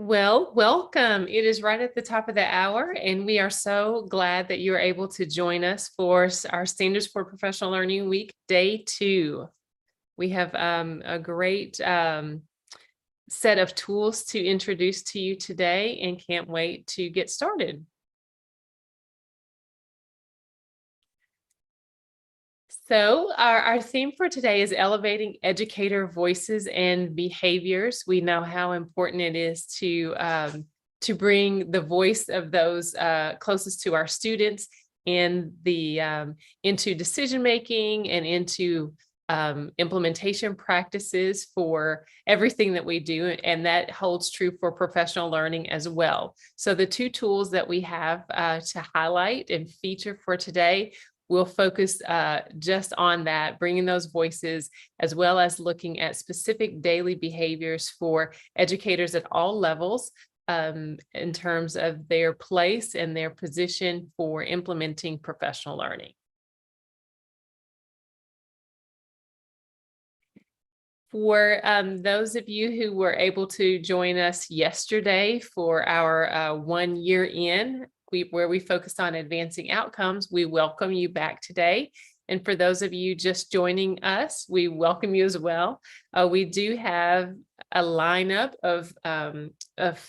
Well, welcome. It is right at the top of the hour, and we are so glad that you are able to join us for our Standards for Professional Learning Week, Day 2. We have a great set of tools to introduce to you today and can't wait to get started. So our theme for today is elevating educator voices and behaviors. We know how important it is to bring the voice of those closest to our students in into decision making and into implementation practices for everything that we do, and that holds true for professional learning as well. So the two tools that we have to highlight and feature for today, we'll focus just on that, bringing those voices, as well as looking at specific daily behaviors for educators at all levels in terms of their place and their position for implementing professional learning. For those of you who were able to join us yesterday for our 1 year in, where we focused on advancing outcomes, we welcome you back today. And for those of you just joining us, we welcome you as well. We do have a lineup of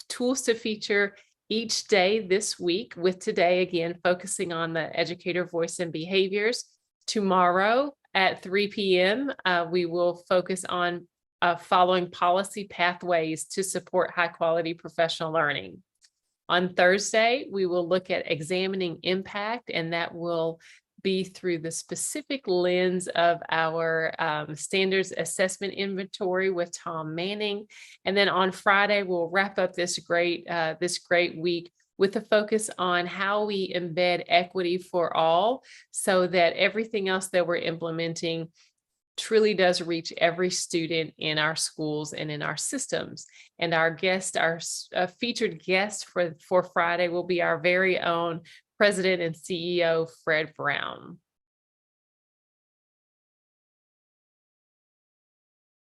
tools to feature each day this week, with today again focusing on the educator voice and behaviors. Tomorrow at 3 p.m., we will focus on following policy pathways to support high quality professional learning. On Thursday, we will look at examining impact, and that will be through the specific lens of our standards assessment inventory with Tom Manning. And then on Friday, we'll wrap up this great week with a focus on how we embed equity for all, so that everything else that we're implementing truly does reach every student in our schools and in our systems. And our featured guest for Friday will be our very own President and CEO, Fred Brown.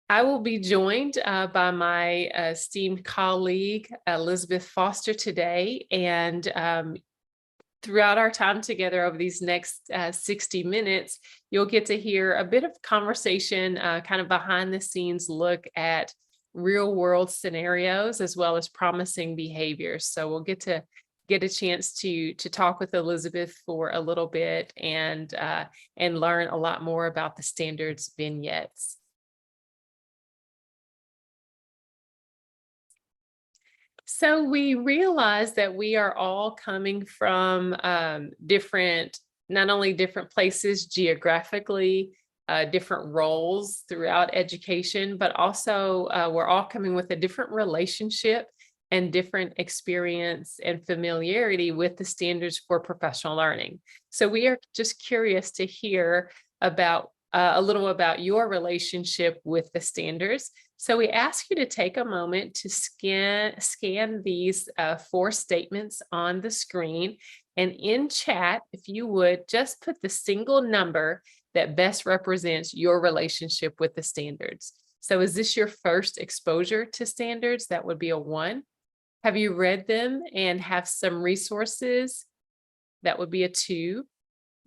I will be joined by my esteemed colleague, Elizabeth Foster, today. And throughout our time together over these next 60 minutes, you'll get to hear a bit of conversation, kind of behind the scenes look at real world scenarios, as well as promising behaviors. So we'll get a chance to talk with Elizabeth for a little bit and learn a lot more about the standards vignettes. So we realize that we are all coming from not only different places geographically, different roles throughout education, but also we're all coming with a different relationship and different experience and familiarity with the standards for professional learning. So we are just curious to hear about a little about your relationship with the standards. So we ask you to take a moment to scan these 4 statements on the screen, and in chat, if you would, just put the single number that best represents your relationship with the standards. So is this your first exposure to standards? That would be a 1. Have you read them and have some resources? That would be a 2.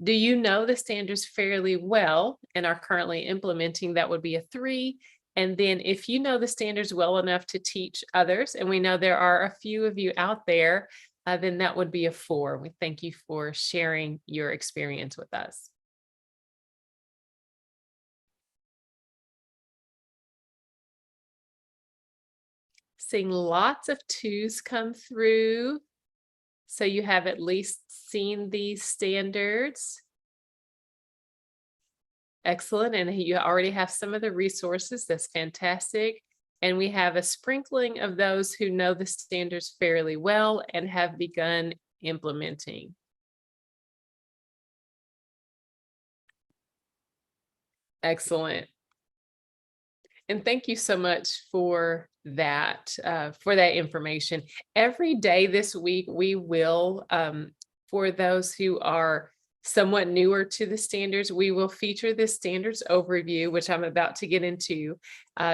Do you know the standards fairly well and are currently implementing? That would be a 3. And then if you know the standards well enough to teach others, and we know there are a few of you out there, then that would be a 4. We thank you for sharing your experience with us. Seeing lots of 2s come through. So you have at least seen these standards. Excellent. And you already have some of the resources. That's fantastic. And we have a sprinkling of those who know the standards fairly well and have begun implementing. Excellent. And thank you so much for that information. Every day this week, we will, for those who are somewhat newer to the standards, we will feature this standards overview, which I'm about to get into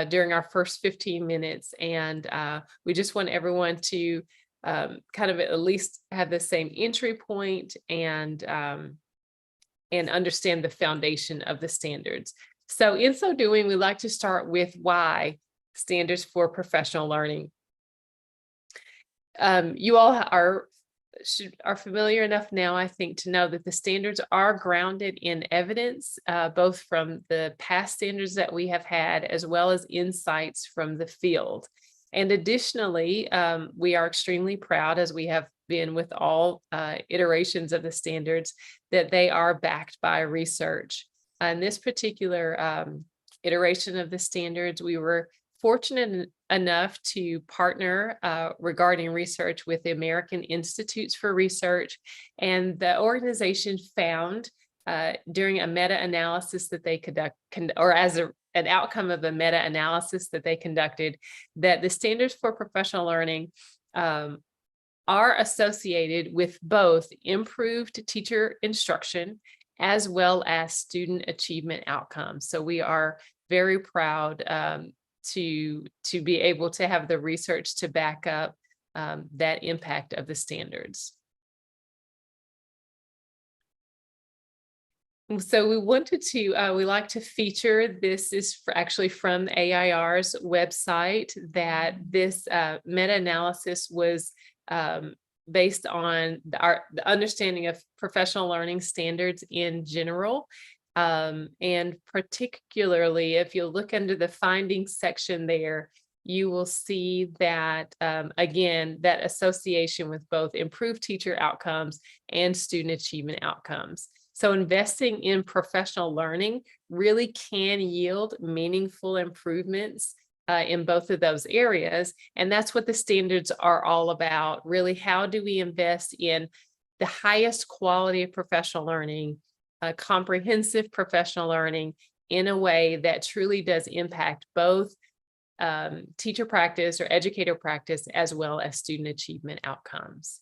during our first 15 minutes. And we just want everyone to kind of at least have the same entry point and understand the foundation of the standards. So in so doing, we like to start with why standards for professional learning. You all are familiar enough now, I think, to know that the standards are grounded in evidence, both from the past standards that we have had, as well as insights from the field. And additionally, we are extremely proud, as we have been with all iterations of the standards, that they are backed by research. In this particular iteration of the standards, we were fortunate enough to partner regarding research with the American Institutes for Research, and the organization found during a meta-analysis that they or as an outcome of a meta-analysis that they conducted, that the standards for professional learning are associated with both improved teacher instruction as well as student achievement outcomes. So we are very proud to be able to have the research to back up that impact of the standards. So we wanted to, we like to feature, this is actually from AIR's website, that this meta-analysis was based on the understanding of professional learning standards in general. And particularly, if you look under the findings section there, you will see that, again, that association with both improved teacher outcomes and student achievement outcomes. So investing in professional learning really can yield meaningful improvements in both of those areas. And that's what the standards are all about. Really, how do we invest in the highest quality of professional learning, comprehensive professional learning, in a way that truly does impact both teacher practice or educator practice, as well as student achievement outcomes.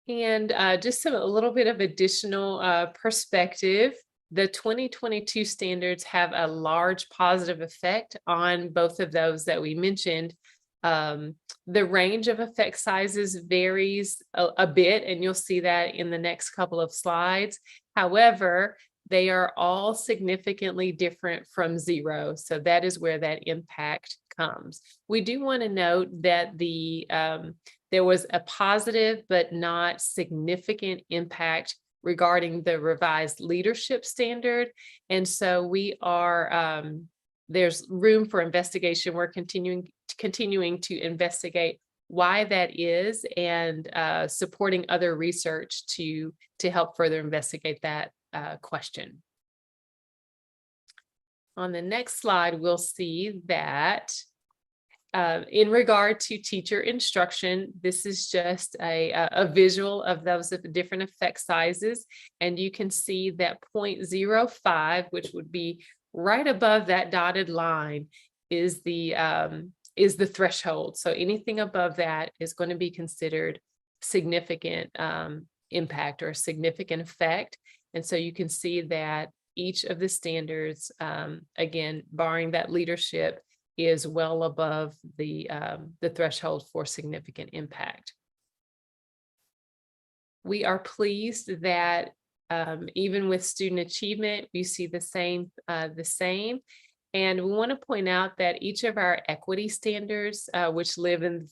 And just a little bit of additional perspective. The 2022 standards have a large positive effect on both of those that we mentioned. The range of effect sizes varies a bit, and you'll see that in the next couple of slides. However, they are all significantly different from zero. So that is where that impact comes. We do want to note that there was a positive but not significant impact regarding the revised leadership standard. And so we are, there's room for investigation. We're continuing to investigate why that is, and supporting other research to help further investigate that question. On the next slide, we'll see that in regard to teacher instruction, this is just a visual of those different effect sizes. And you can see that 0.05, which would be right above that dotted line, is the threshold. So anything above that is going to be considered significant impact or significant effect. And so you can see that each of the standards, again, barring that leadership, is well above the threshold for significant impact. We are pleased that even with student achievement, we see the same. And we want to point out that each of our equity standards, which live in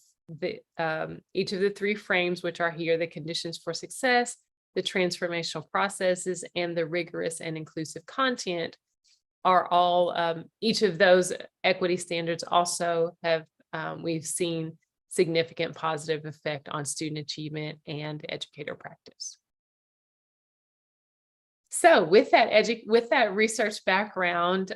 each of the three frames, which are here: the conditions for success, the transformational processes, and the rigorous and inclusive content, are all, each of those equity standards also have, we've seen significant positive effect on student achievement and educator practice. So with that research background,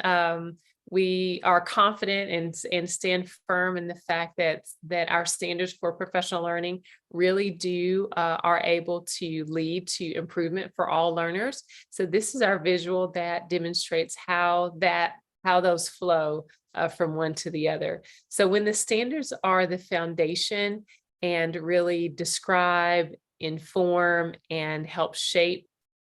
we are confident and stand firm in the fact that our standards for professional learning really are able to lead to improvement for all learners. So this is our visual that demonstrates how those flow from one to the other. So when the standards are the foundation, and really describe, inform, and help shape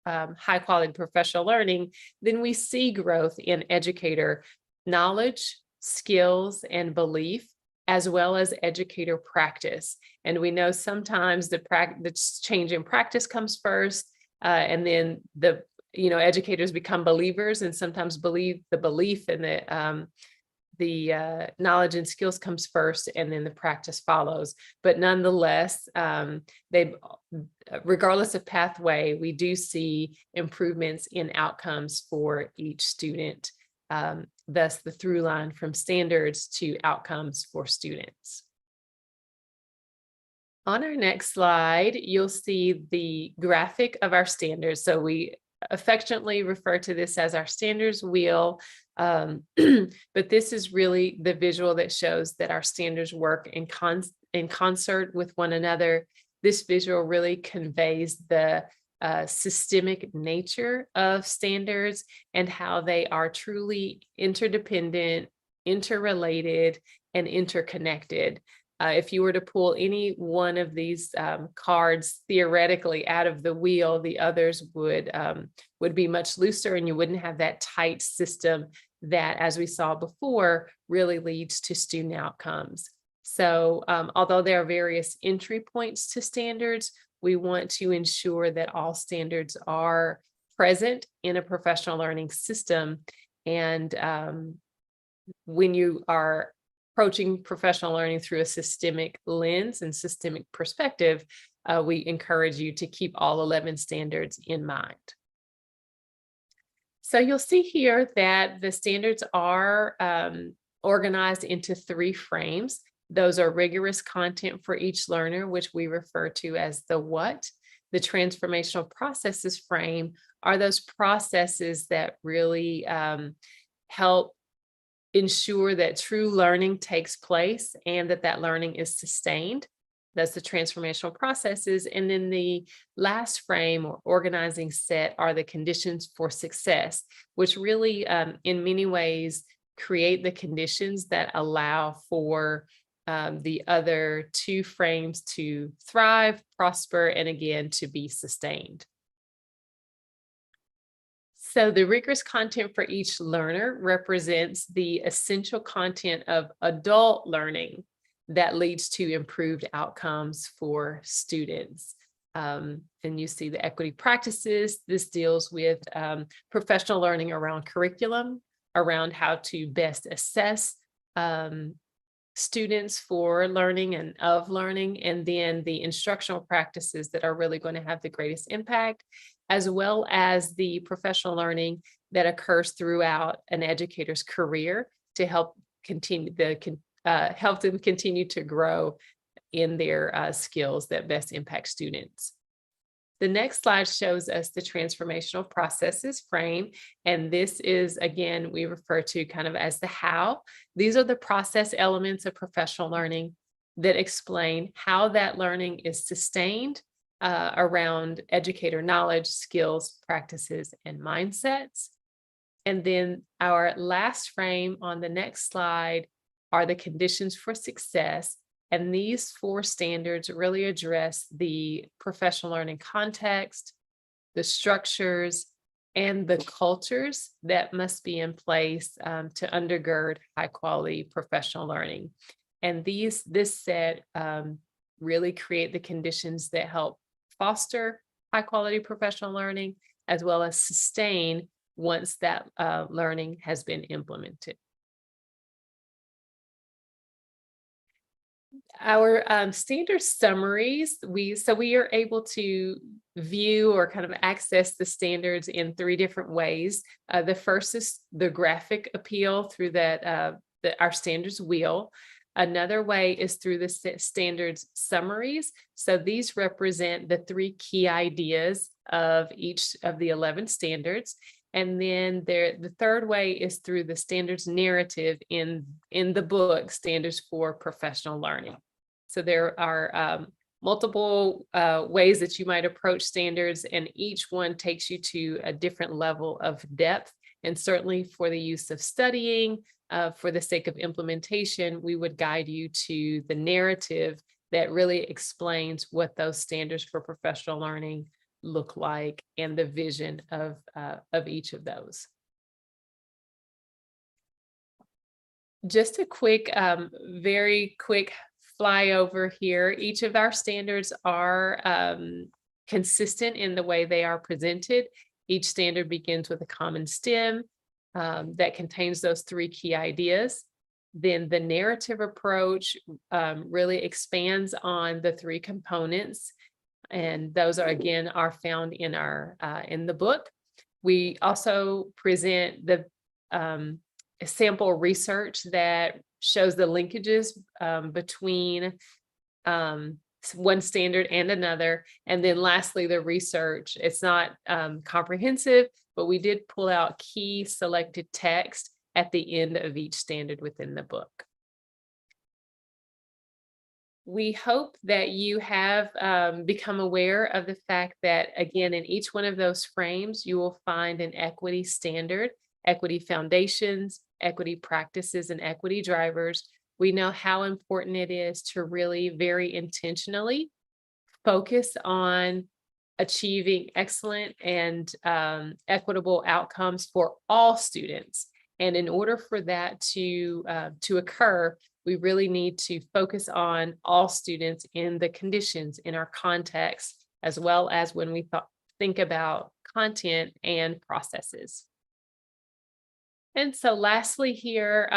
high quality professional learning, then we see growth in educator knowledge, skills, and belief, as well as educator practice. And we know sometimes the change in practice comes first, and then educators become believers, and sometimes believe the belief and the knowledge and skills comes first, and then the practice follows. But nonetheless, regardless of pathway, we do see improvements in outcomes for each student. Thus, the through line from standards to outcomes for students. On our next slide, you'll see the graphic of our standards. So we affectionately refer to this as our standards wheel, but this is really the visual that shows that our standards work in concert with one another. This visual really conveys the systemic nature of standards and how they are truly interdependent, interrelated, and interconnected. If you were to pull any one of these cards theoretically out of the wheel, the others would be much looser, and you wouldn't have that tight system that, as we saw before, really leads to student outcomes. So although there are various entry points to standards, we want to ensure that all standards are present in a professional learning system. And when you are approaching professional learning through a systemic lens and systemic perspective, we encourage you to keep all 11 standards in mind. So you'll see here that the standards are organized into 3 frames. Those are rigorous content for each learner, which we refer to as the what. The transformational processes frame are those processes that really help ensure that true learning takes place and that learning is sustained. That's the transformational processes. And then the last frame or organizing set are the conditions for success, which really in many ways create the conditions that allow for the other 2 frames to thrive, prosper, and again, to be sustained. So the rigorous content for each learner represents the essential content of adult learning that leads to improved outcomes for students. And you see the equity practices. This deals with professional learning around curriculum, around how to best assess students for learning and of learning, and then the instructional practices that are really going to have the greatest impact, as well as the professional learning that occurs throughout an educator's career to help help them continue to grow in their skills that best impact students. The next slide shows us the transformational processes frame, and this is, again, we refer to kind of as the how. These are the process elements of professional learning that explain how that learning is sustained around educator knowledge, skills, practices, and mindsets. And then our last frame on the next slide are the conditions for success. And these 4 standards really address the professional learning context, the structures, and the cultures that must be in place to undergird high quality professional learning. And this set really create the conditions that help foster high quality professional learning, as well as sustain once that learning has been implemented. Our standard summaries, we are able to view or kind of access the standards in 3 different ways. The first is the graphic appeal through our standards wheel. Another way is through the standards summaries. So these represent the 3 key ideas of each of the 11 standards. And then the third way is through the standards narrative in the book, Standards for Professional Learning. So there are multiple ways that you might approach standards, and each one takes you to a different level of depth. And certainly for the use of studying, for the sake of implementation, we would guide you to the narrative that really explains what those standards for professional learning look like and the vision of each of those. Just a quick, very quick flyover here. Each of our standards are consistent in the way they are presented. Each standard begins with a common stem that contains those 3 key ideas. Then the narrative approach really expands on the 3 components, and those are again are found in our in the book. We also present the sample research that shows the linkages between one standard and another. And then lastly, the research. It's not comprehensive, but we did pull out key selected text at the end of each standard within the book. We hope that you have become aware of the fact that, again, in each one of those frames, you will find an equity standard, equity foundations, equity practices, and equity drivers. We know how important it is to really very intentionally focus on achieving excellent and equitable outcomes for all students. And in order for that to occur, we really need to focus on all students in the conditions in our context, as well as when we think about content and processes. And so lastly here,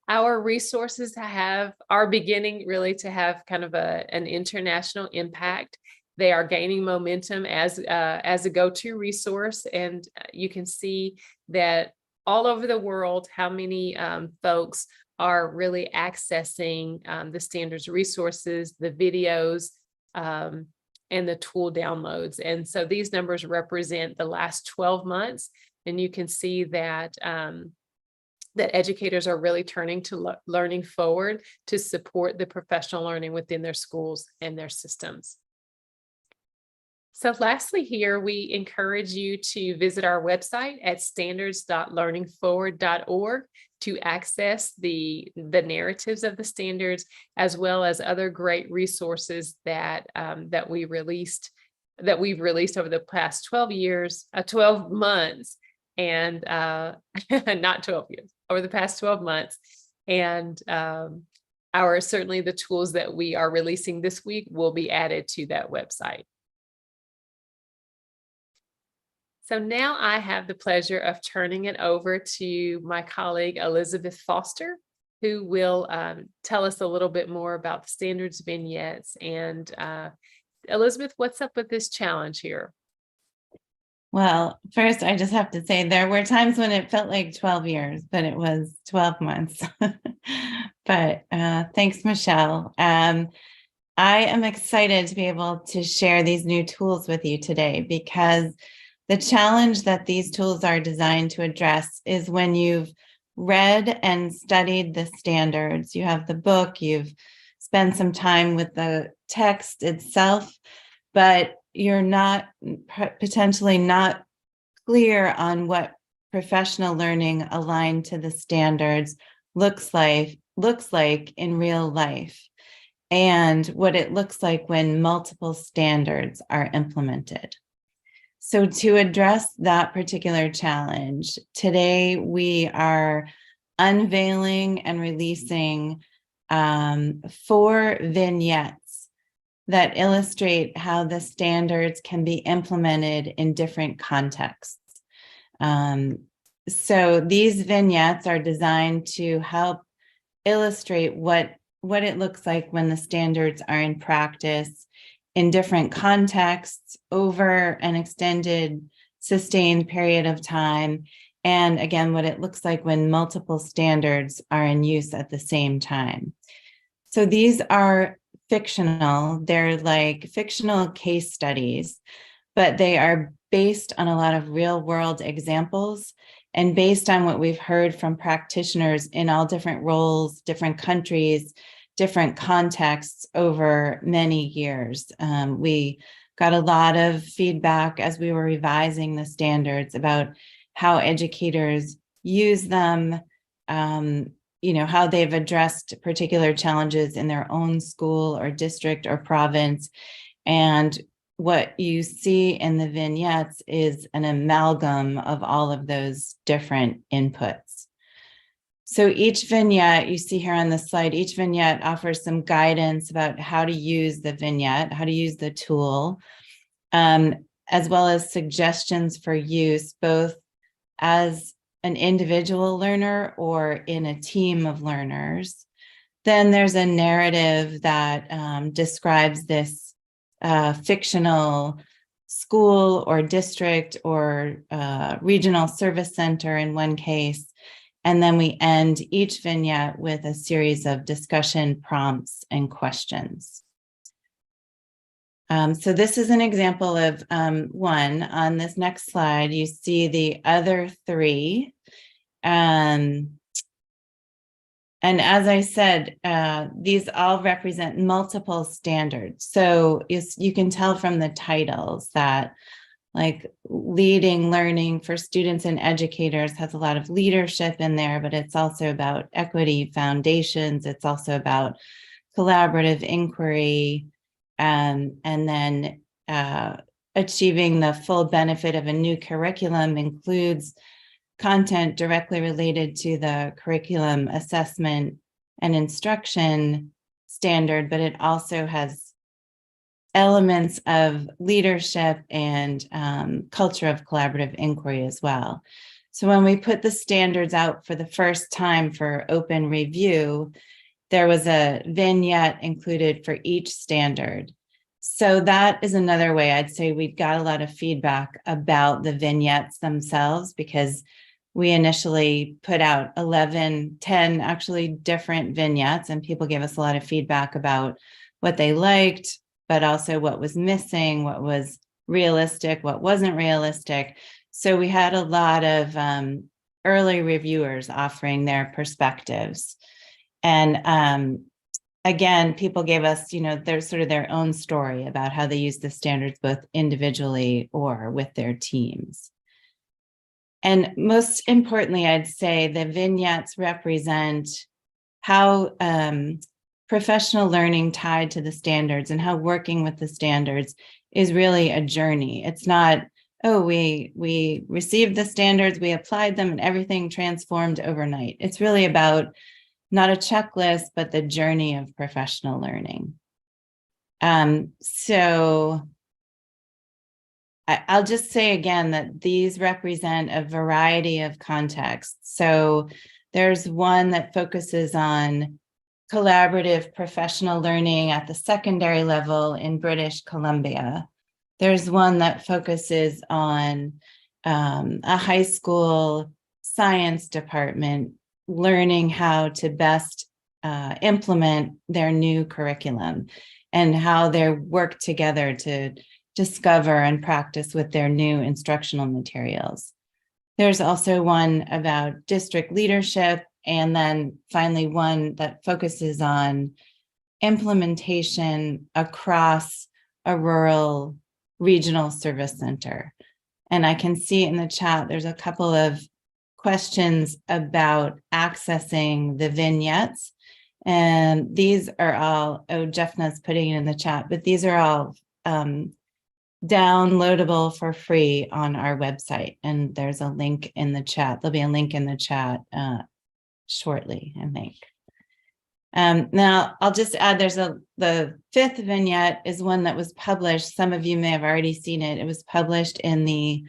our resources are beginning really to have kind of an international impact. They are gaining momentum as a go-to resource. And you can see that all over the world, how many folks are really accessing the standards resources, the videos, and the tool downloads. And so these numbers represent the last 12 months. And you can see that that educators are really turning to learning forward to support the professional learning within their schools and their systems. So lastly here, we encourage you to visit our website at standards.learningforward.org to access the narratives of the standards, as well as other great resources that we've released over the past 12 months, and not 12 years, over the past 12 months. And certainly the tools that we are releasing this week will be added to that website. So now I have the pleasure of turning it over to my colleague, Elizabeth Foster, who will tell us a little bit more about the standards vignettes. And Elizabeth, what's up with this challenge here? Well, first, I just have to say there were times when it felt like 12 years, but it was 12 months. But thanks, Michelle. I am excited to be able to share these new tools with you today, because the challenge that these tools are designed to address is when you've read and studied the standards, you have the book, you've spent some time with the text itself, but you're potentially not clear on what professional learning aligned to the standards looks like in real life, and what it looks like when multiple standards are implemented. So to address that particular challenge, today we are unveiling and releasing 4 vignettes that illustrate how the standards can be implemented in different contexts. So these vignettes are designed to help illustrate what it looks like when the standards are in practice in different contexts over an extended, sustained period of time. And again, what it looks like when multiple standards are in use at the same time. So these are fictional. They're like fictional case studies, but they are based on a lot of real world examples and based on what we've heard from practitioners in all different roles, different countries, different contexts over many years. We got a lot of feedback as we were revising the standards about how educators use them, how they've addressed particular challenges in their own school or district or province. And what you see in the vignettes is an amalgam of all of those different inputs. So each vignette you see here on the slide, each vignette offers some guidance about how to use the vignette, how to use the tool, as well as suggestions for use, both as an individual learner or in a team of learners. Then there's a narrative that describes this fictional school or district or regional service center in one case. And then we end each vignette with a series of discussion prompts and questions. So this is an example of one. On this next slide, you see the other three. And as I said, these all represent multiple standards. So you can tell from the titles that like leading learning for students and educators has a lot of leadership in there, but it's also about equity foundations. It's also about collaborative inquiry, and then achieving the full benefit of a new curriculum includes content directly related to the curriculum assessment and instruction standard, but it also has elements of leadership and culture of collaborative inquiry as well. So when we put the standards out for the first time for open review, there was a vignette included for each standard. So that is another way I'd say we got a lot of feedback about the vignettes themselves, because we initially put out 10 actually different vignettes, and people gave us a lot of feedback about what they liked, but also what was missing, what was realistic, what wasn't realistic. So we had a lot of early reviewers offering their perspectives. And again, people gave us, their sort of their own story about how they use the standards both individually or with their teams. And most importantly, I'd say the vignettes represent how professional learning tied to the standards and how working with the standards is really a journey. It's not, oh, we received the standards, we applied them, and everything transformed overnight. It's really about not a checklist, but the journey of professional learning. So I'll just say again that these represent a variety of contexts. So there's one that focuses on collaborative professional learning at the secondary level in British Columbia. There's one that focuses on a high school science department learning how to best implement their new curriculum and how they work together to discover and practice with their new instructional materials. There's also one about district leadership, and then finally one that focuses on implementation across a rural regional service center. And I can see in the chat, there's a couple of questions about accessing the vignettes. And these are all, Jeffna's putting it in the chat, but these are all downloadable for free on our website. And there's a link in the chat. There'll be a link in the chat shortly, I think. Now, I'll just add, the fifth vignette is one that was published. Some of you may have already seen it. It was published in the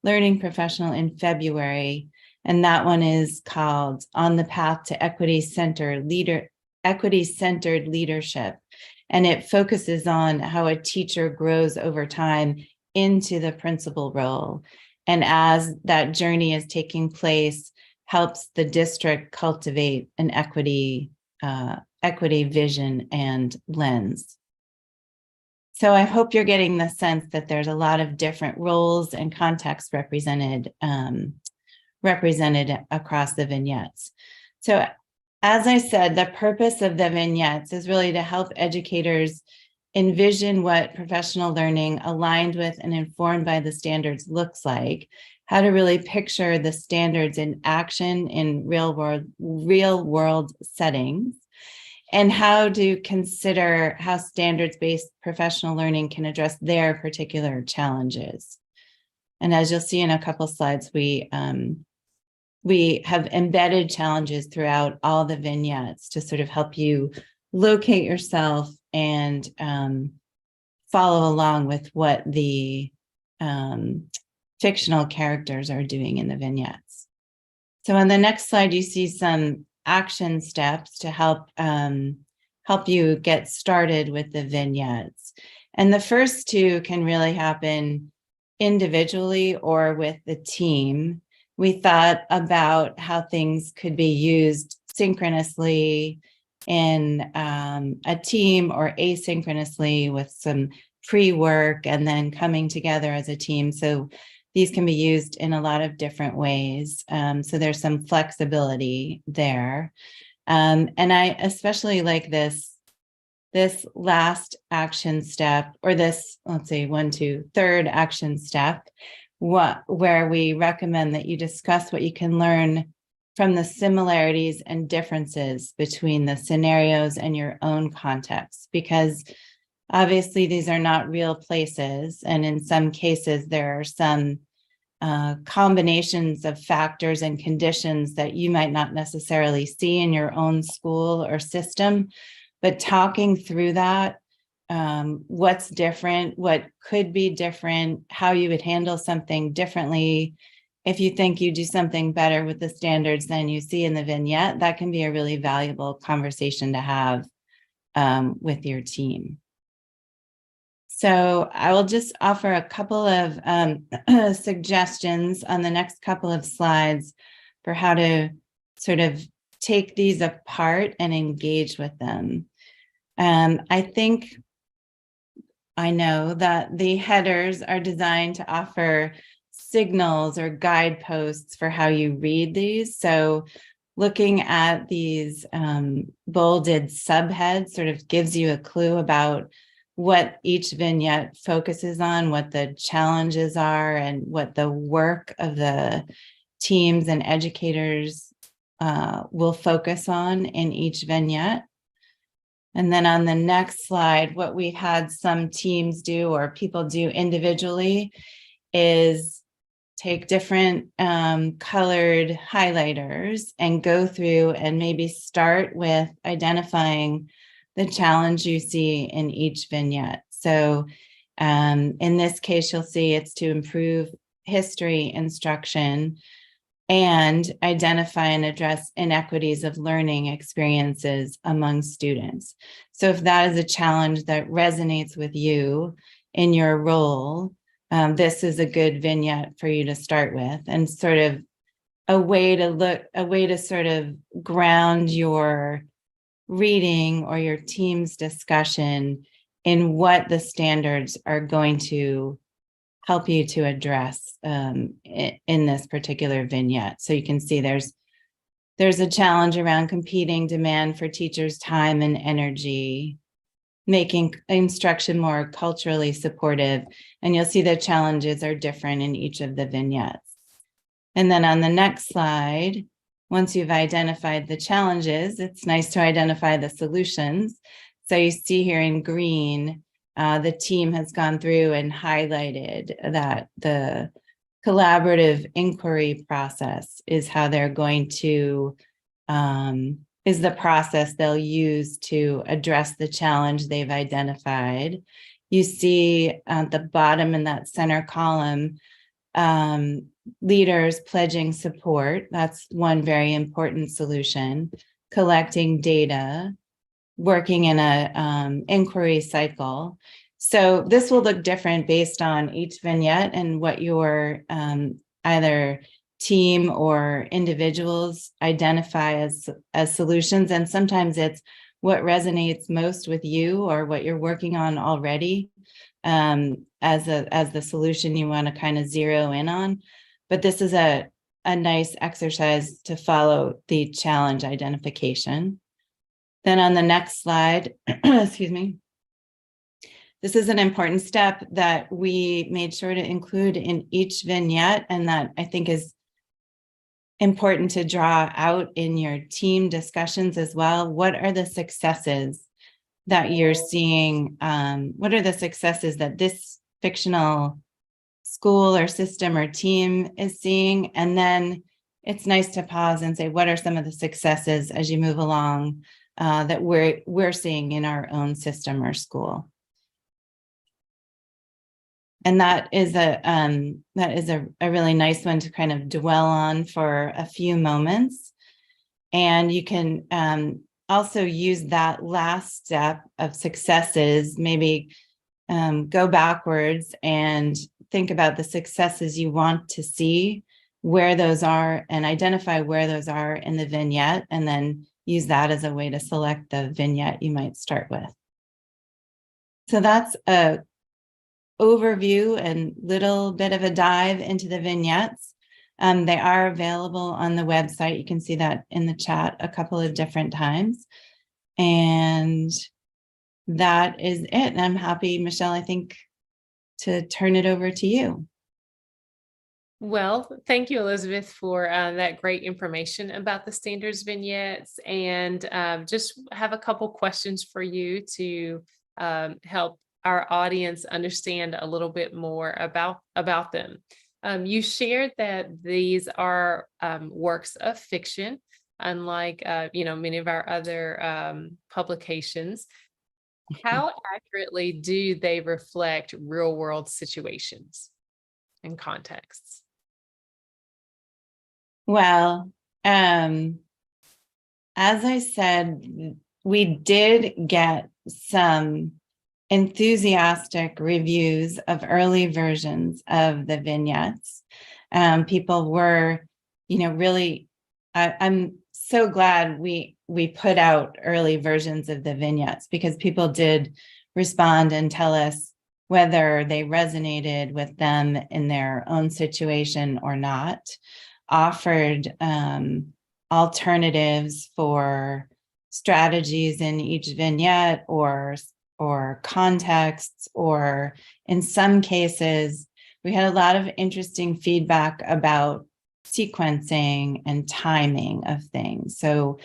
Learning Professional in February. And that one is called On the Path to Equity-Centered Leadership. And it focuses on how a teacher grows over time into the principal role. And as that journey is taking place, helps the district cultivate an equity vision and lens. So I hope you're getting the sense that there's a lot of different roles and contexts represented across the vignettes. So as I said, the purpose of the vignettes is really to help educators envision what professional learning aligned with and informed by the standards looks like, how to really picture the standards in action in real world settings, and how to consider how standards-based professional learning can address their particular challenges. And as you'll see in a couple slides, we have embedded challenges throughout all the vignettes to sort of help you locate yourself and follow along with what the fictional characters are doing in the vignettes. So on the next slide, you see some action steps to help you get started with the vignettes. And the first two can really happen individually or with the team. We thought about how things could be used synchronously in a team or asynchronously with some pre-work and then coming together as a team. So these can be used in a lot of different ways. So there's some flexibility there. And I especially like this last action step, or this, let's say third action step, where we recommend that you discuss what you can learn from the similarities and differences between the scenarios and your own context, because obviously these are not real places. And in some cases, there are some combinations of factors and conditions that you might not necessarily see in your own school or system, but talking through that, what's different, what could be different, how you would handle something differently. If you think you do something better with the standards than you see in the vignette, that can be a really valuable conversation to have with your team. So I will just offer a couple of suggestions on the next couple of slides for how to sort of take these apart and engage with them. I know that the headers are designed to offer signals or guideposts for how you read these. So looking at these bolded subheads sort of gives you a clue about what each vignette focuses on, what the challenges are, and what the work of the teams and educators will focus on in each vignette. And then on the next slide, what we had some teams do or people do individually is take different colored highlighters and go through and maybe start with identifying the challenge you see in each vignette. So in this case, you'll see it's to improve history instruction and identify and address inequities of learning experiences among students. So if that is a challenge that resonates with you in your role, this is a good vignette for you to start with, and sort of a way to sort of ground your reading or your team's discussion in what the standards are going to help you to address in this particular vignette. So you can see there's a challenge around competing demand for teachers' time and energy, making instruction more culturally supportive. And you'll see the challenges are different in each of the vignettes. And then on the next slide, once you've identified the challenges, it's nice to identify the solutions. So you see here in green, the team has gone through and highlighted that the collaborative inquiry process is how they're going to, is the process they'll use to address the challenge they've identified. You see at the bottom in that center column, leaders pledging support. That's one very important solution. Collecting data, working in a inquiry cycle. So this will look different based on each vignette and what your either team or individuals identify as solutions. And sometimes it's what resonates most with you or what you're working on already as the solution you want to kind of zero in on. But this is a nice exercise to follow the challenge identification. Then on the next slide, excuse me, this is an important step that we made sure to include in each vignette, and that I think is important to draw out in your team discussions as well. What are the successes that you're seeing? What are the successes that this fictional school or system or team is seeing? And then it's nice to pause and say, what are some of the successes as you move along that we're seeing in our own system or school? And that is a really nice one to kind of dwell on for a few moments. And you can also use that last step of successes, maybe go backwards and think about the successes you want to see, where those are, and identify where those are in the vignette, and then use that as a way to select the vignette you might start with. So that's a overview and little bit of a dive into the vignettes. They are available on the website. You can see that in the chat a couple of different times. And that is it. And I'm happy, Michelle, I think, to turn it over to you. Well, thank you, Elizabeth, for that great information about the standards vignettes, and just have a couple questions for you to help our audience understand a little bit more about them. You shared that these are works of fiction, unlike many of our other publications. How accurately do they reflect real world situations and contexts? Well, as I said, we did get some enthusiastic reviews of early versions of the vignettes. People were, really, I'm so glad we put out early versions of the vignettes, because people did respond and tell us whether they resonated with them in their own situation or not, offered alternatives for strategies in each vignette, or contexts, or in some cases, we had a lot of interesting feedback about sequencing and timing of things. So,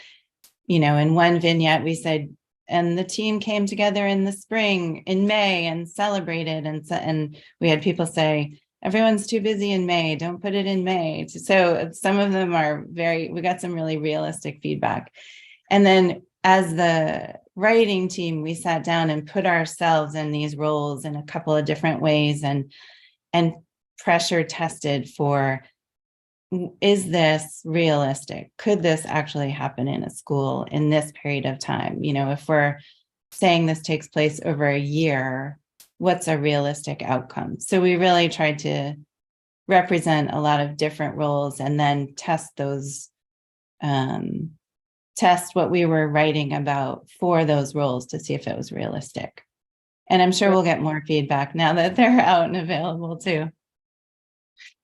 in one vignette, we said, and the team came together in the spring, in May, and celebrated. And we had people say, everyone's too busy in May, don't put it in May. So some of them are we got some really realistic feedback. And then as the writing team, we sat down and put ourselves in these roles in a couple of different ways, and pressure tested for, is this realistic? Could this actually happen in a school in this period of time? If we're saying this takes place over a year, what's a realistic outcome? So we really tried to represent a lot of different roles, and then test those, test what we were writing about for those roles to see if it was realistic. And I'm sure we'll get more feedback now that they're out and available too.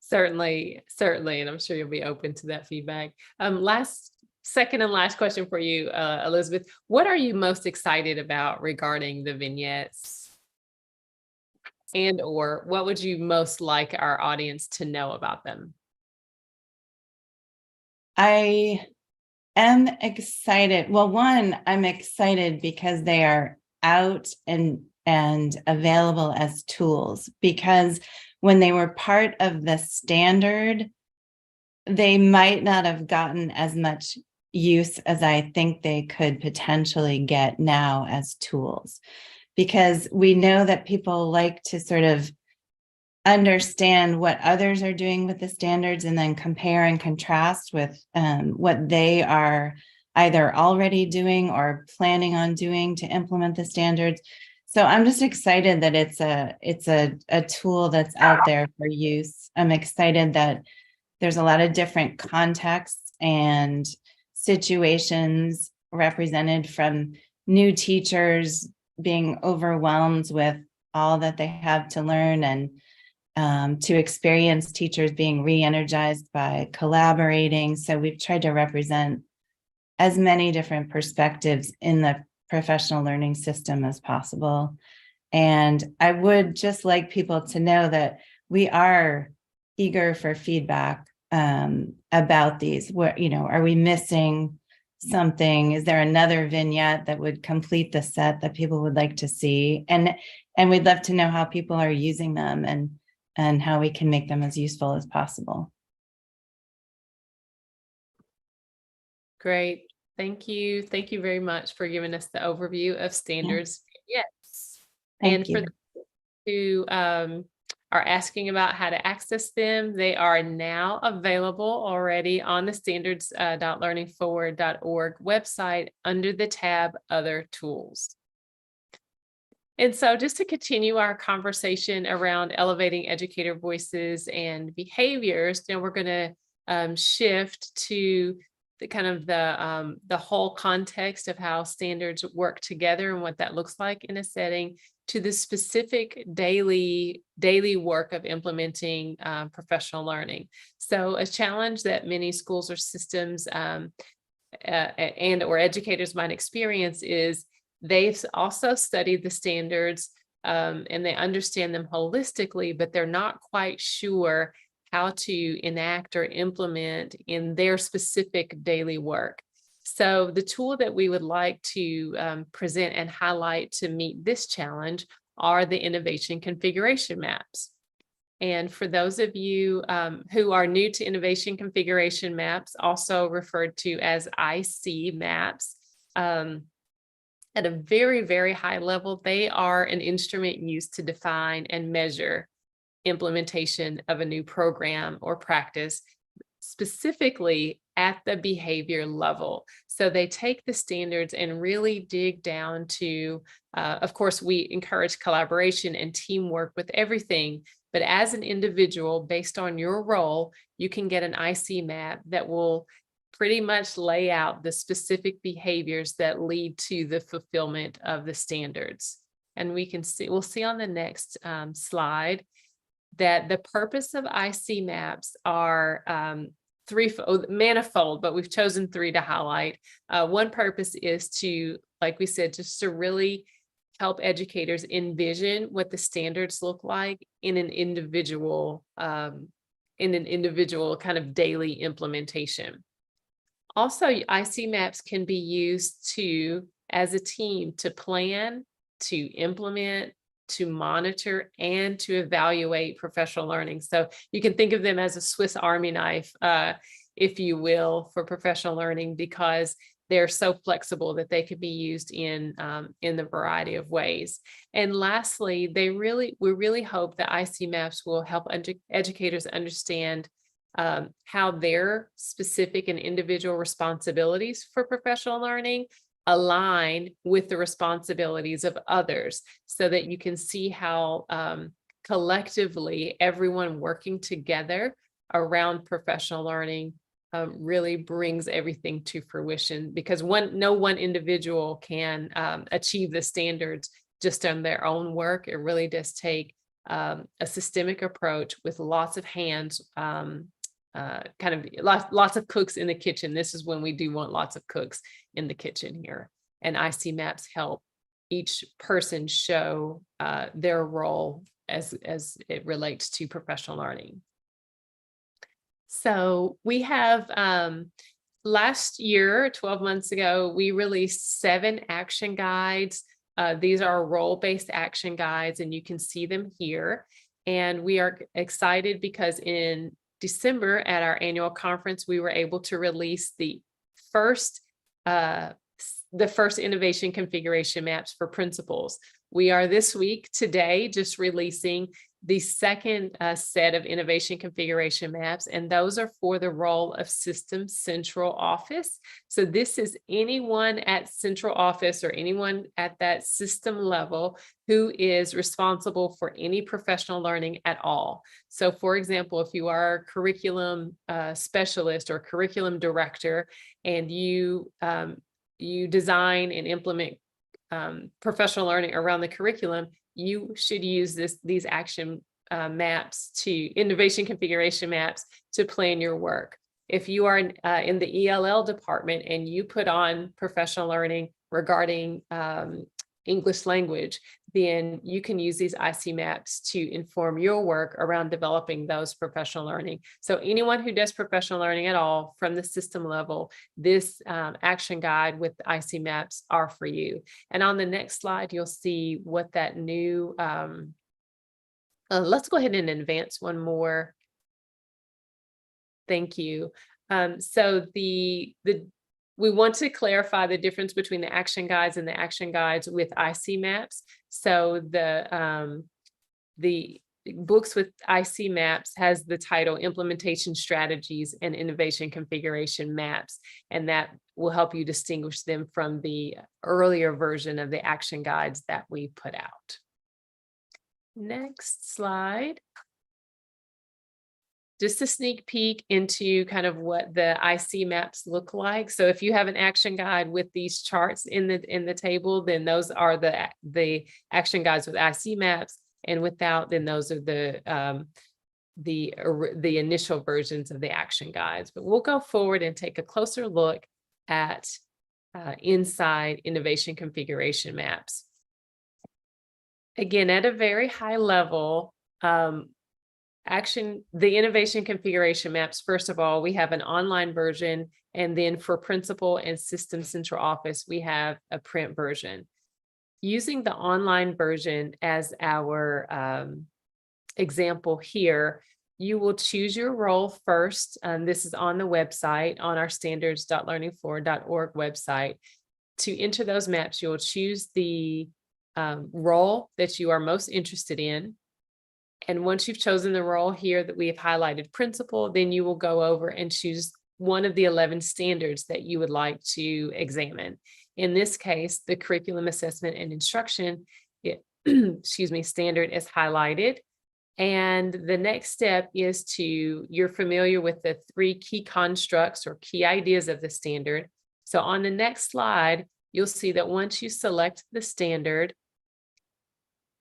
Certainly. And I'm sure you'll be open to that feedback. Second and last question for you, Elizabeth. What are you most excited about regarding the vignettes? Or what would you most like our audience to know about them? I am excited. Well, one, I'm excited because they are out and available as tools, because when they were part of the standard, they might not have gotten as much use as I think they could potentially get now as tools, because we know that people like to sort of understand what others are doing with the standards, and then compare and contrast with what they are either already doing or planning on doing to implement the standards. So I'm just excited that it's a tool that's out there for use. I'm excited that there's a lot of different contexts and situations represented, from new teachers being overwhelmed with all that they have to learn, and to experienced teachers being re-energized by collaborating. So we've tried to represent as many different perspectives in the professional learning system as possible. And I would just like people to know that we are eager for feedback about these. What, are we missing something? Is there another vignette that would complete the set that people would like to see? And we'd love to know how people are using them and how we can make them as useful as possible. Great. Thank you. Thank you very much for giving us the overview of standards. Yes. And Thank for you. those who are asking about how to access them, they are now available already on the standards.learningforward.org website under the tab Other Tools. And so just to continue our conversation around elevating educator voices and behaviors, now we're going to shift to the kind of the whole context of how standards work together and what that looks like in a setting, to the specific daily work of implementing professional learning. So a challenge that many schools or systems and or educators might experience is they've also studied the standards and they understand them holistically, but they're not quite sure how to enact or implement in their specific daily work. So the tool that we would like to present and highlight to meet this challenge are the innovation configuration maps. And for those of you who are new to innovation configuration maps, also referred to as IC maps, at a very, very high level, they are an instrument used to define and measure implementation of a new program or practice, specifically at the behavior level. So they take the standards and really dig down to, of course, we encourage collaboration and teamwork with everything, but as an individual, based on your role, you can get an IC map that will pretty much lay out the specific behaviors that lead to the fulfillment of the standards. And we'll see on the next slide that the purpose of IC maps are manifold, but we've chosen 3 to highlight. One purpose is to, like we said, just to really help educators envision what the standards look like in an individual kind of daily implementation. Also, IC maps can be used as a team, to plan, to implement, to monitor, and to evaluate professional learning. So you can think of them as a Swiss Army knife, if you will, for professional learning, because they're so flexible that they could be used in the variety of ways. And lastly, we really hope that IC maps will help educators understand how their specific and individual responsibilities for professional learning align with the responsibilities of others, so that you can see how collectively everyone working together around professional learning really brings everything to fruition, because no one individual can achieve the standards just on their own work. It really does take a systemic approach with lots of hands, kind of lots of cooks in the kitchen. This is when we do want lots of cooks in the kitchen here. And IC maps help each person show their role as it relates to professional learning. So we have last year, 12 months ago, we released 7 action guides. These are role-based action guides, and you can see them here. And we are excited because in December at our annual conference, we were able to release the first innovation configuration maps for principals. We are this week today just releasing the second set of innovation configuration maps, and those are for the role of System Central Office. So this is anyone at central office or anyone at that system level who is responsible for any professional learning at all. So for example, if you are a curriculum specialist or curriculum director, and you design and implement professional learning around the curriculum, you should use these action maps, innovation configuration maps, to plan your work. If you are in the ELL department and you put on professional learning regarding English language, then you can use these IC maps to inform your work around developing those professional learning. So anyone who does professional learning at all from the system level, this action guide with IC maps are for you. And on the next slide, you'll see what that new, let's go ahead and advance one more. Thank you. So we want to clarify the difference between the action guides and the action guides with IC maps. So the books with IC maps has the title Implementation Strategies and Innovation Configuration Maps, and that will help you distinguish them from the earlier version of the action guides that we put out. Next slide. Just a sneak peek into kind of what the IC maps look like. So if you have an action guide with these charts in the table, then those are the action guides with IC maps, and without, then those are the initial versions of the action guides. But we'll go forward and take a closer look at inside innovation configuration maps. Again, at a very high level, the innovation configuration maps, first of all, we have an online version, and then for principal and system central office, we have a print version. Using the online version as our example here, you will choose your role first. This is on the website, on our standards.learning4.org website. To enter those maps, you'll choose the role that you are most interested in. And once you've chosen the role here that we have highlighted principal, then you will go over and choose one of the 11 standards that you would like to examine. In this case, the curriculum assessment and instruction, standard is highlighted. And the next step is you're familiar with the 3 key constructs or key ideas of the standard. So on the next slide, you'll see that once you select the standard,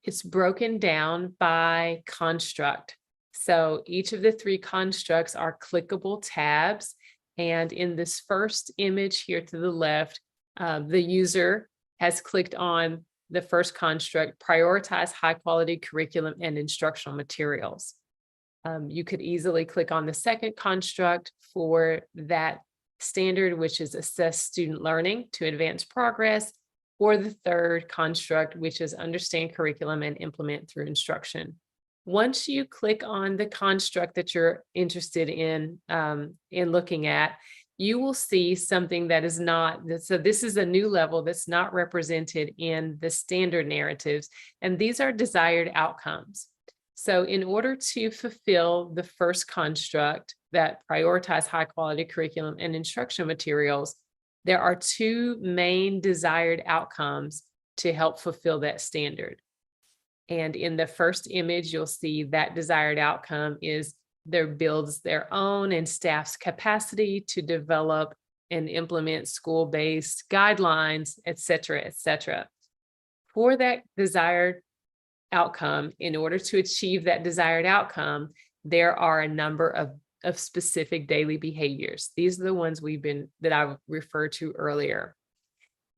it's broken down by construct. So each of the 3 constructs are clickable tabs. And in this first image here to the left, the user has clicked on the first construct, prioritize high quality curriculum and instructional materials. You could easily click on the second construct for that standard, which is assess student learning to advance progress, or the third construct, which is understand curriculum and implement through instruction. Once you click on the construct that you're interested in looking at, you will see something that is not, so this is a new level that's not represented in the standard narratives, and these are desired outcomes. So in order to fulfill the first construct that prioritize high quality curriculum and instruction materials, there are 2 main desired outcomes to help fulfill that standard. And in the first image, you'll see that desired outcome is there builds their own and staff's capacity to develop and implement school-based guidelines, et cetera, et cetera. For that desired outcome, in order to achieve that desired outcome, there are a number of specific daily behaviors. These are the ones that I referred to earlier.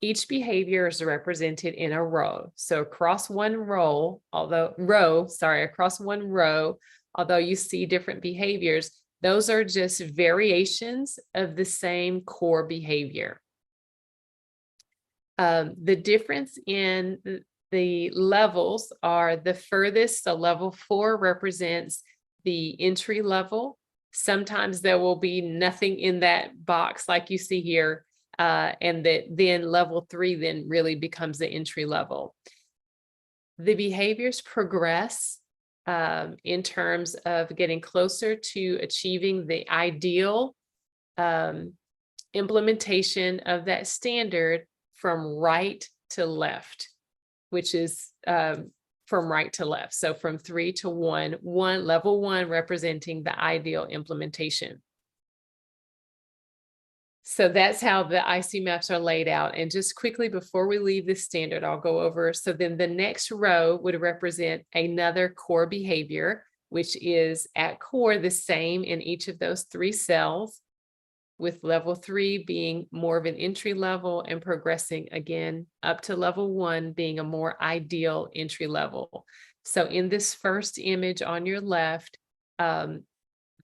Each behavior is represented in a row. So across one row, although you see different behaviors, those are just variations of the same core behavior. The difference in the levels are the furthest. So level 4 represents the entry level. Sometimes there will be nothing in that box like you see here, and then level 3 then really becomes the entry level. The behaviors progress in terms of getting closer to achieving the ideal implementation of that standard from right to left, which is from right to left. So from 3 to 1, level 1 representing the ideal implementation. So that's how the IC maps are laid out. And just quickly before we leave this standard, I'll go over. So then the next row would represent another core behavior, which is at core the same in each of those 3 cells. with level 3 being more of an entry level and progressing again up to level 1 being a more ideal entry level. So in this first image on your left,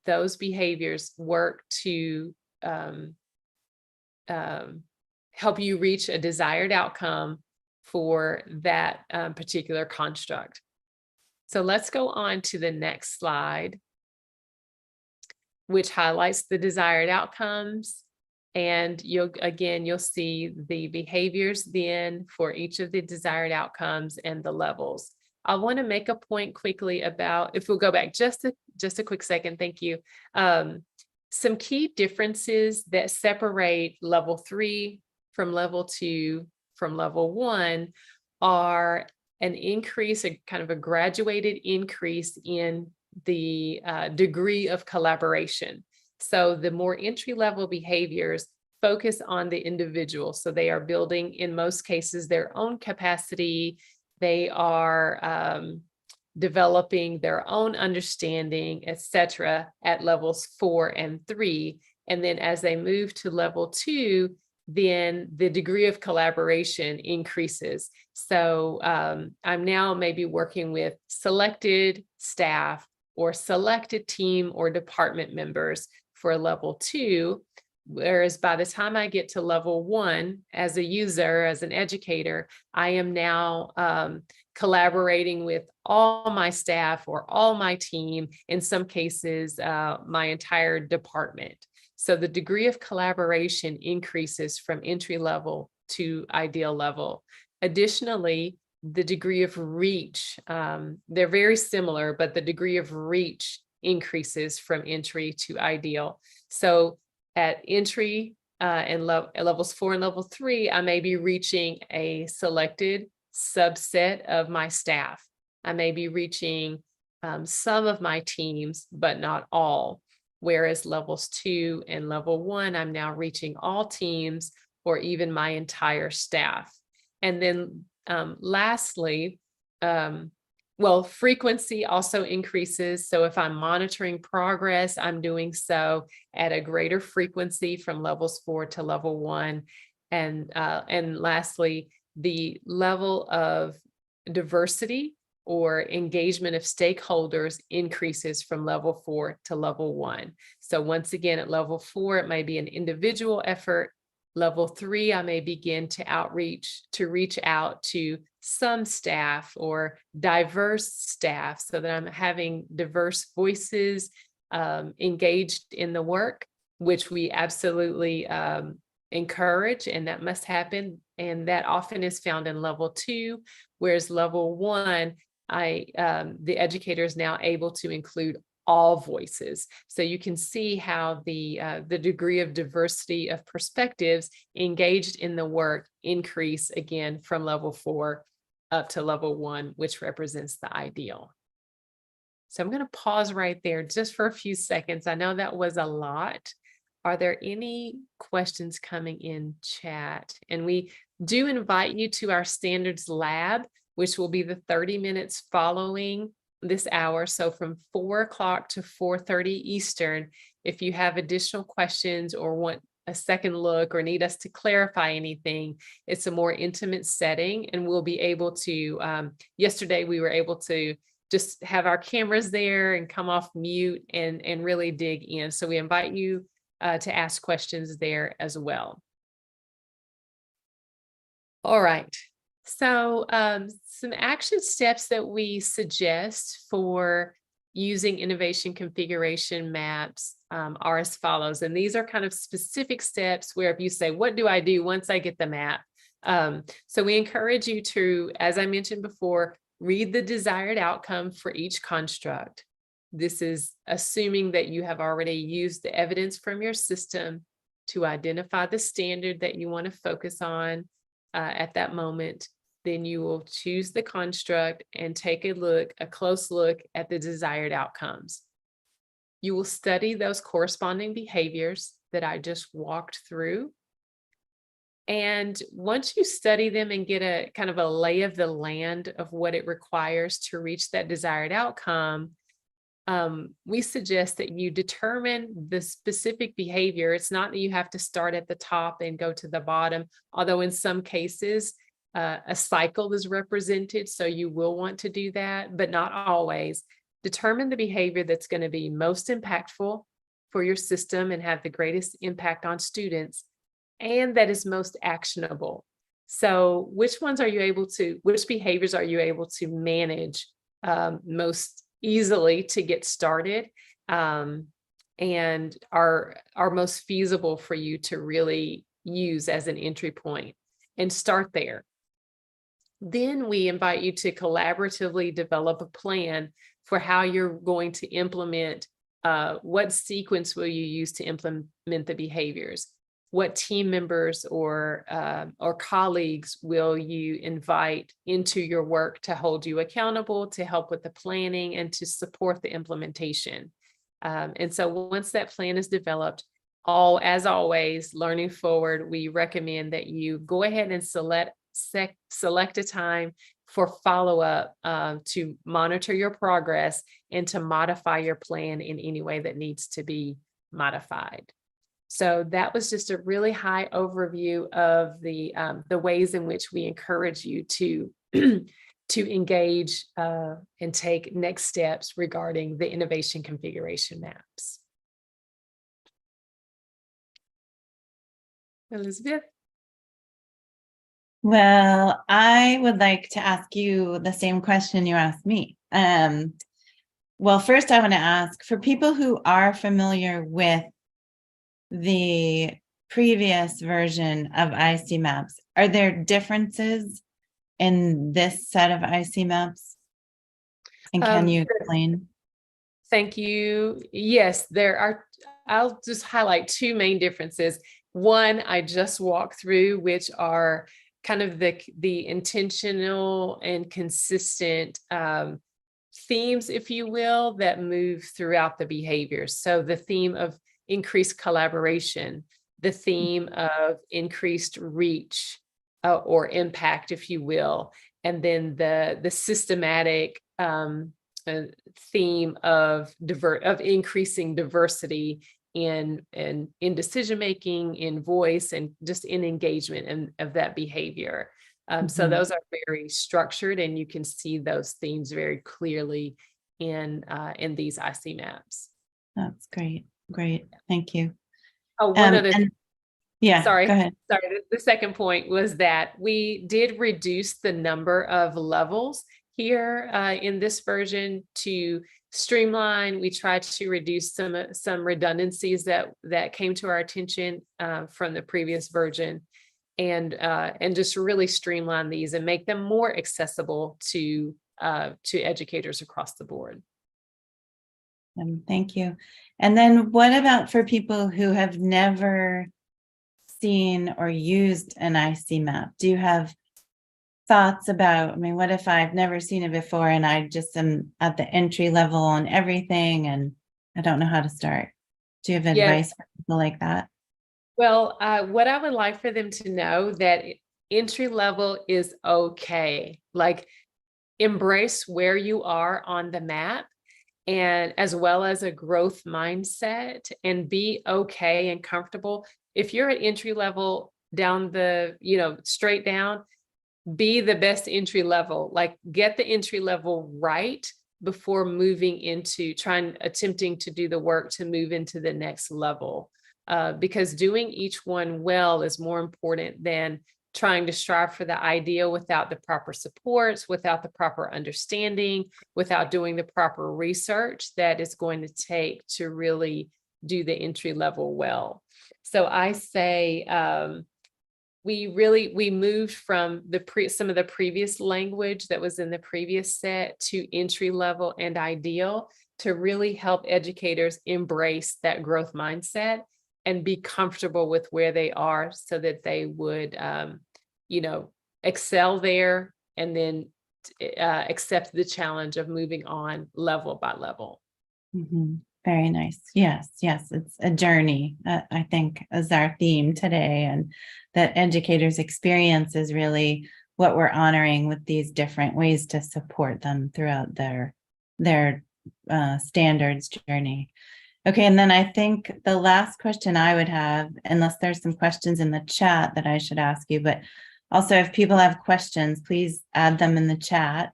those behaviors work to help you reach a desired outcome for that particular construct. So let's go on to the next slide, which highlights the desired outcomes. And you'll see the behaviors then for each of the desired outcomes and the levels. I want to make a point quickly about, if we'll go back just a quick second, thank you. Some key differences that separate level 3 from level 2 from level 1 are an increase, a kind of a graduated increase in the degree of collaboration. So the more entry-level behaviors focus on the individual. So they are building, in most cases, their own capacity. They are developing their own understanding, etc., at levels 4 and 3. And then as they move to level 2, then the degree of collaboration increases. So I'm now maybe working with selected staff or selected team or department members for level 2. Whereas by the time I get to level 1, as a user, as an educator, I am now collaborating with all my staff or all my team, in some cases, my entire department. So the degree of collaboration increases from entry level to ideal level. Additionally, the degree of reach, they're very similar, but the degree of reach increases from entry to ideal. So at entry and levels 4 and level 3, I may be reaching a selected subset of my staff. I may be reaching some of my teams, but not all. Whereas levels 2 and level 1, I'm now reaching all teams or even my entire staff. And then lastly, frequency also increases. So if I'm monitoring progress, I'm doing so at a greater frequency from levels 4 to level 1. And lastly, the level of diversity or engagement of stakeholders increases from level 4 to level 1. So once again, at level 4, it may be an individual effort. Level 3, I may begin to reach out to some staff or diverse staff so that I'm having diverse voices engaged in the work, which we absolutely encourage, and that must happen. And that often is found in level 2, whereas level 1, the educator is now able to include all voices. So you can see how the degree of diversity of perspectives engaged in the work increase again from level 4 up to level 1, which represents the ideal. So I'm going to pause right there just for a few seconds. I know that was a lot. Are there any questions coming in chat? And we do invite you to our standards lab, which will be the 30 minutes following this hour. So from 4 o'clock to 4:30 Eastern, if you have additional questions or want a second look or need us to clarify anything, it's a more intimate setting, and we'll be able to, yesterday we were able to just have our cameras there and come off mute and really dig in. So we invite you to ask questions there as well. All right. So some action steps that we suggest for using innovation configuration maps are as follows. And these are kind of specific steps where if you say, what do I do once I get the map? So we encourage you to, as I mentioned before, read the desired outcome for each construct. This is assuming that you have already used the evidence from your system to identify the standard that you want to focus on at that moment. Then you will choose the construct and take a close look at the desired outcomes. You will study those corresponding behaviors that I just walked through. And once you study them and get a kind of a lay of the land of what it requires to reach that desired outcome, we suggest that you determine the specific behavior. It's not that you have to start at the top and go to the bottom, although in some cases, a cycle is represented, so you will want to do that, but not always. Determine the behavior that's going to be most impactful for your system and have the greatest impact on students, and that is most actionable. So which behaviors are you able to manage most easily to get started, and are most feasible for you to really use as an entry point, and start there. Then we invite you to collaboratively develop a plan for how you're going to implement, what sequence will you use to implement the behaviors? What team members or colleagues will you invite into your work to hold you accountable, to help with the planning, and to support the implementation? And so once that plan is developed, as always, learning forward, we recommend that you go ahead and select a time for follow-up, to monitor your progress and to modify your plan in any way that needs to be modified. So that was just a really high overview of the ways in which we encourage you to to engage and take next steps regarding the innovation configuration maps. Elizabeth? Well, I would like to ask you the same question you asked me. Well, first I want to ask, for people who are familiar with the previous version of IC maps, are there differences in this set of IC maps? And can you explain? Thank you. Yes, there are. I'll just highlight two main differences. One, I just walked through, which are kind of the intentional and consistent themes, if you will, that move throughout the behaviors. So the theme of increased collaboration, the theme of increased reach or impact, if you will, and then the systematic theme of increasing diversity in decision making, in voice, and just in engagement and of that behavior. So those are very structured, and you can see those themes very clearly in these IC maps. That's great. Great. Thank you. Oh, one other thing. Yeah, Sorry. go ahead. Sorry. The second point was that we did reduce the number of levels here in this version to streamline. We tried to reduce some redundancies that came to our attention from the previous version, and just really streamline these and make them more accessible to educators across the board. Thank you. And then what about for people who have never seen or used an IC map? Do you have thoughts about, I mean, what if I've never seen it before and I just am at the entry level on everything and I don't know how to start? Do you have advice for people like that? Well, what I would like for them to know that entry level is okay. Like, embrace where you are on the map, and as well as a growth mindset, and be okay and comfortable. If you're at entry level down straight down, be the best entry level, like get the entry level right before moving into attempting to do the work to move into the next level. Because doing each one well is more important than trying to strive for the ideal without the proper supports, without the proper understanding, without doing the proper research that is going to take to really do the entry level well. So I say we moved from some of the previous language that was in the previous set to entry level and ideal to really help educators embrace that growth mindset and be comfortable with where they are, so that they would, excel there, and then accept the challenge of moving on level by level. Very nice. Yes, it's a journey, I think, is our theme today, and that educators' experience is really what we're honoring with these different ways to support them throughout their standards journey. Okay, and then I think the last question I would have, unless there's some questions in the chat that I should ask you, but also if people have questions, please add them in the chat.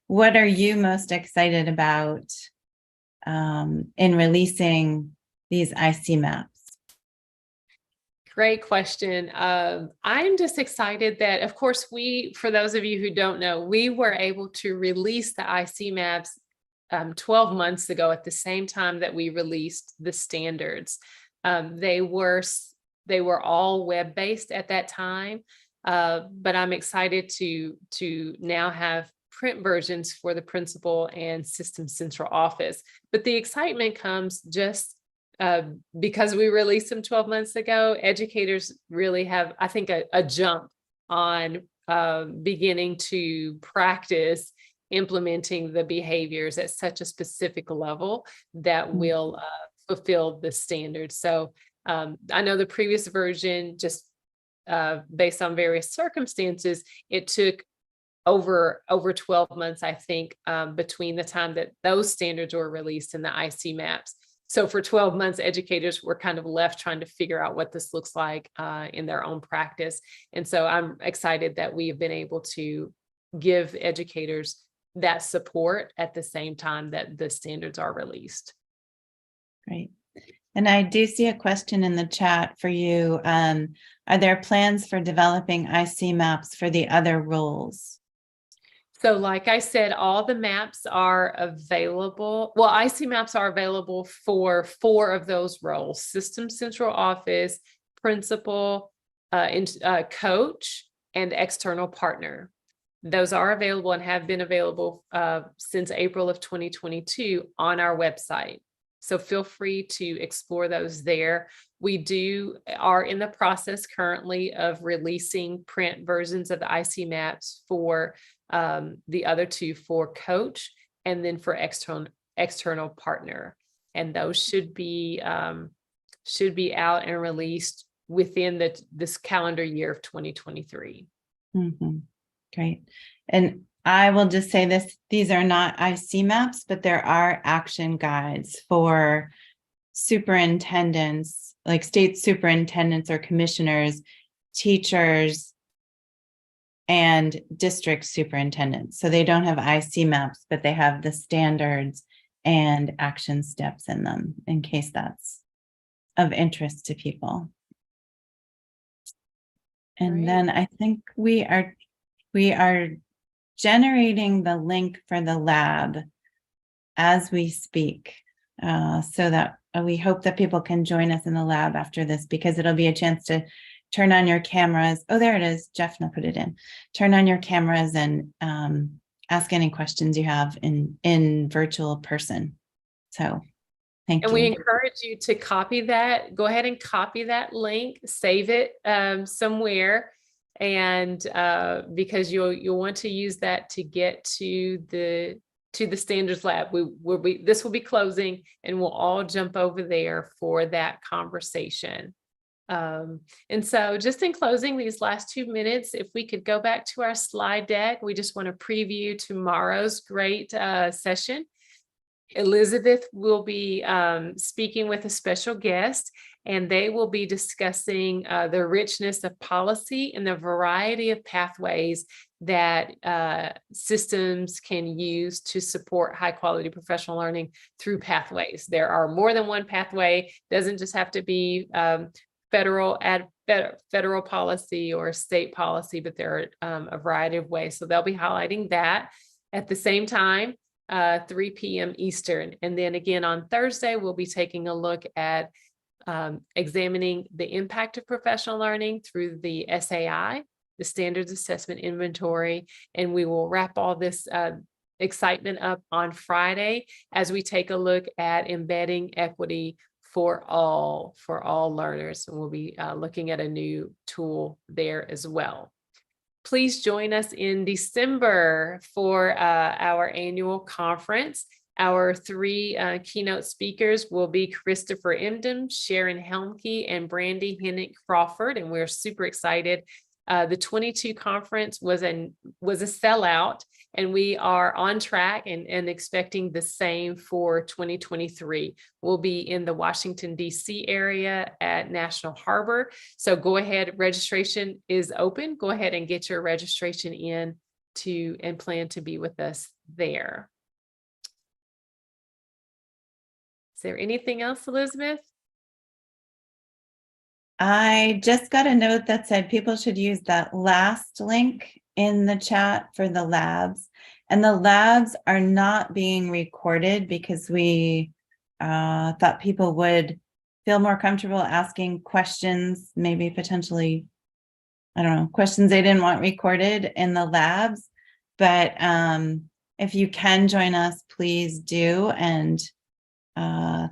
What are you most excited about in releasing these IC maps? Great question. I'm just excited that, of course, for those of you who don't know, we were able to release the IC maps 12 months ago at the same time that we released the standards. They were all web-based at that time, but I'm excited to now have print versions for the principal and System Central Office. But the excitement comes just because we released them 12 months ago. Educators really have, I think, a jump on beginning to practice implementing the behaviors at such a specific level that will fulfill the standards. So I know the previous version, just based on various circumstances, it took over 12 months, I think, between the time that those standards were released and the IC maps. So for 12 months, educators were kind of left trying to figure out what this looks like in their own practice. And so I'm excited that we have been able to give educators that support at the same time that the standards are released. Great. And I do see a question in the chat for you. Are there plans for developing IC maps for the other roles? So like I said, all the maps are available. Well, IC maps are available for 4 of those roles: System Central Office, Principal, Coach, and External Partner. Those are available and have been available since April of 2022 on our website. So feel free to explore those there. We are in the process currently of releasing print versions of the IC maps for the other 2, for Coach and then for external Partner. And those should be out and released within this calendar year of 2023. Mm-hmm. Great. And I will just say this, these are not IC maps, but there are action guides for superintendents, like state superintendents or commissioners, teachers, and district superintendents. So they don't have IC maps, but they have the standards and action steps in them, in case that's of interest to people. And then I think we are generating the link for the lab as we speak, so that we hope that people can join us in the lab after this, because it'll be a chance to turn on your cameras. Oh, there it is. Jeff put it in. Turn on your cameras and ask any questions you have in virtual person. So thank you. And we encourage you to copy that. Go ahead and copy that link, save it somewhere, and because you'll want to use that to get to the standards lab. This will be closing, and we'll all jump over there for that conversation. And so just in closing, these last 2 minutes, if we could go back to our slide deck, we just want to preview tomorrow's great session. Elizabeth will be speaking with a special guest, and they will be discussing the richness of policy and the variety of pathways that systems can use to support high quality professional learning through pathways. There are more than one pathway. It doesn't just have to be federal policy or state policy, but there are a variety of ways. So they'll be highlighting that at the same time. 3 p.m. Eastern. And then again on Thursday, we'll be taking a look at examining the impact of professional learning through the SAI, the Standards Assessment Inventory. And we will wrap all this excitement up on Friday as we take a look at embedding equity for all learners. And we'll be looking at a new tool there as well. Please join us in December for our annual conference. Our 3 keynote speakers will be Christopher Emdin, Sharon Helmke, and Brandy Hennick Crawford. And we're super excited The 22 conference was a sellout, and we are on track and expecting the same for 2023. We'll be in the Washington, D.C. area at National Harbor. So go ahead, registration is open. Go ahead and get your registration in and plan to be with us there. Is there anything else, Elizabeth? I just got a note that said people should use that last link in the chat for the labs. And the labs are not being recorded because we thought people would feel more comfortable asking questions, maybe potentially, I don't know, questions they didn't want recorded in the labs. But if you can join us, please do. And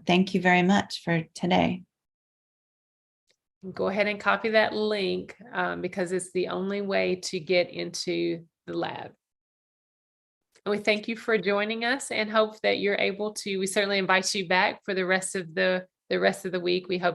thank you very much for today. Go ahead and copy that link because it's the only way to get into the lab. And we thank you for joining us and hope that you're able to, we certainly invite you back for the rest of the week. We hope